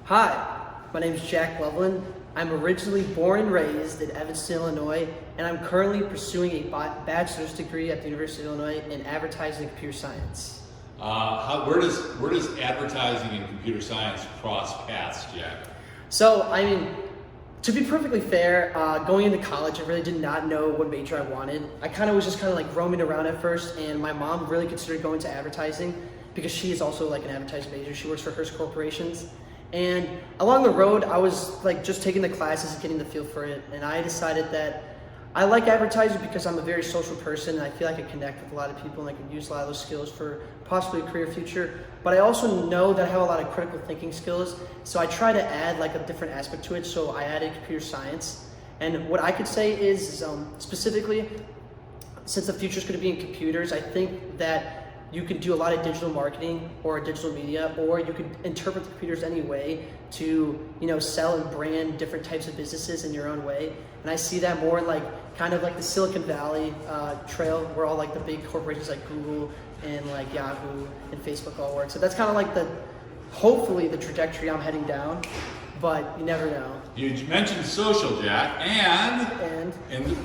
Hi, my name is Jack Loveland. I'm originally born and raised in Evanston, Illinois, and I'm currently pursuing a bachelor's degree at the University of Illinois in advertising and computer science. Where does advertising and computer science cross paths, Jack? So, to be perfectly fair, going into college, I really did not know what major I wanted. I was just like roaming around at first, and my mom really considered going to advertising because she is also like an advertising major. She works for Hearst Corporations. And along the road, I was like just taking the classes and getting the feel for it. And I decided that I like advertising because I'm a very social person and I feel like I connect with a lot of people and I can use a lot of those skills for possibly a career future. But I also know that I have a lot of critical thinking skills. So I try to add like a different aspect to it. So I added computer science. And what I could say is specifically, since the future is going to be in computers, I think that you could do a lot of digital marketing or digital media, or you could interpret the computers any way to, sell and brand different types of businesses in your own way. And I see that more in like the Silicon Valley trail, where all like the big corporations like Google and like Yahoo and Facebook all work. So that's kind of like hopefully the trajectory I'm heading down, but you never know. You mentioned social, Jack, and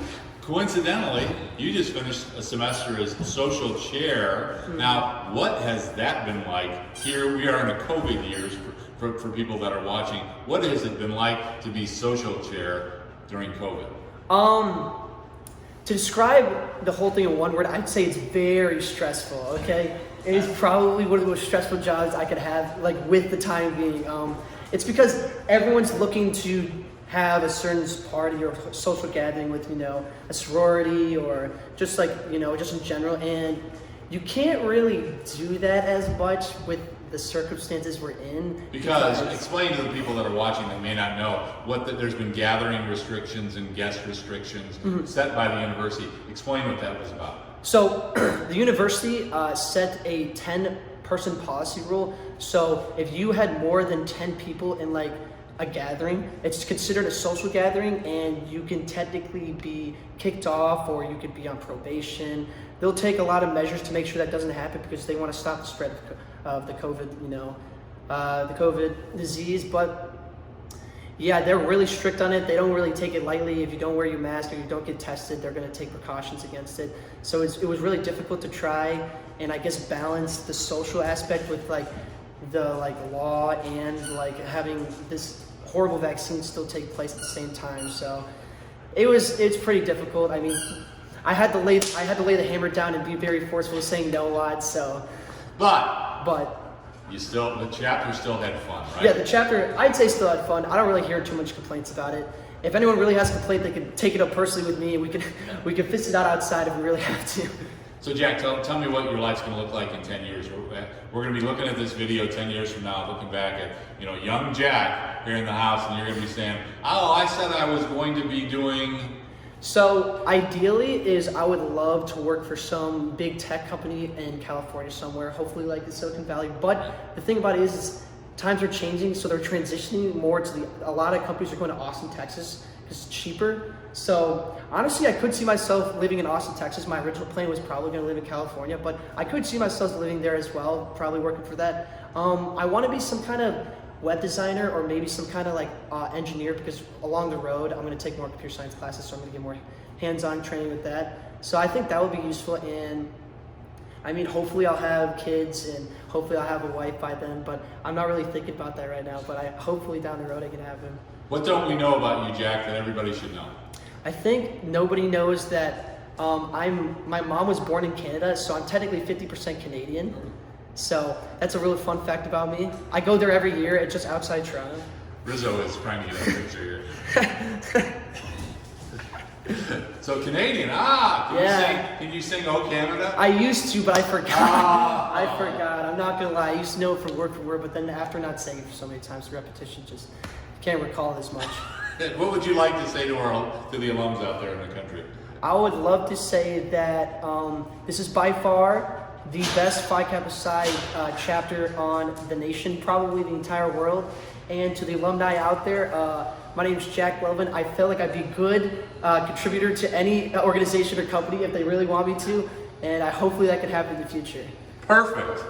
coincidentally, you just finished a semester as social chair. Mm-hmm. Now, what has that been like? Here we are in the COVID years for people that are watching. What has it been like to be social chair during COVID? To describe the whole thing in one word, I'd say it's very stressful, okay? It is probably one of the most stressful jobs I could have, like with the time being. It's because everyone's looking to have a certain party or social gathering with, a sorority or just just in general. And you can't really do that as much with the circumstances we're in. Because explain to the people that are watching that may not know there's been gathering restrictions and guest restrictions set by the university. Explain what that was about. So the university set a 10-person policy rule. So if you had more than 10 people in like a gathering, it's considered a social gathering, and you can technically be kicked off or you could be on probation. They'll take a lot of measures to make sure that doesn't happen because they want to stop the spread of the COVID, the COVID disease. But yeah, they're really strict on it. They don't really take it lightly. If you don't wear your mask or you don't get tested, they're going to take precautions against it. So it was really difficult to try and I guess balance the social aspect with the law and having this horrible vaccine still take place at the same time. So it's pretty difficult. I had to lay the hammer down and be very forceful, saying no a lot. So, but the chapter still had fun, right? Yeah, the chapter I'd say still had fun. I don't really hear too much complaints about it. If anyone really has a complaint, they can take it up personally with me, and we can fix it out outside if we really have to. So Jack, tell me what your life's going to look like in 10 years. We're going to be looking at this video 10 years from now, looking back at young Jack here in the house, and you're going to be saying, "Oh, I said I was going to be doing." So ideally, I would love to work for some big tech company in California somewhere, hopefully like the Silicon Valley. But the thing about it is times are changing, so they're transitioning more to a lot of companies are going to Austin, Texas, because it's cheaper. So honestly, I could see myself living in Austin, Texas. My original plan was probably going to live in California, but I could see myself living there as well, probably working for that. I want to be some kind of web designer or maybe some kind of engineer, because along the road, I'm going to take more computer science classes, so I'm going to get more hands-on training with that. So I think that would be useful, and hopefully I'll have kids and hopefully I'll have a wife by then, but I'm not really thinking about that right now, but hopefully down the road I can have him. What don't we know about you, Jack, that everybody should know? I think nobody knows that my mom was born in Canada, so I'm technically 50% Canadian. So that's a really fun fact about me. I go there every year. It's just outside Toronto. Rizzo is trying to get a picture here. So Canadian, can you sing "Oh Canada"? I used to, but I forgot. I forgot. I'm not gonna lie. I used to know it from word, but then after not saying it for so many times, the repetition just can't recall as much. What would you like to say to the alums out there in the country? I would love to say that this is by far the best Phi Kappa Psi chapter on the nation, probably the entire world. And to the alumni out there, my name is Jack Loveland. I feel like I'd be a good contributor to any organization or company if they really want me to, and hopefully that could happen in the future. Perfect.